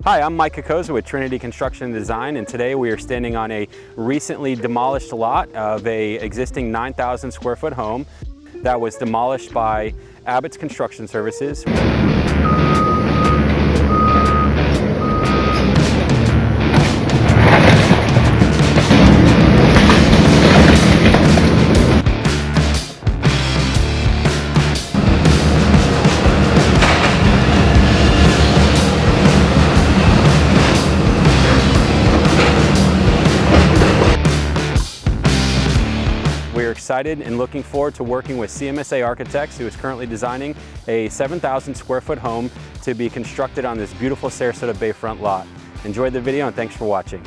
Hi, I'm Mike Kokoza with Trinity Construction Design, and today we are standing on a recently demolished lot of a existing 9,000 square foot home that was demolished by Abbotts Construction Services. We're excited and looking forward to working with CMSA Architects, who is currently designing a 7,000 square foot home to be constructed on this beautiful Sarasota Bayfront lot. Enjoyed the video and thanks for watching.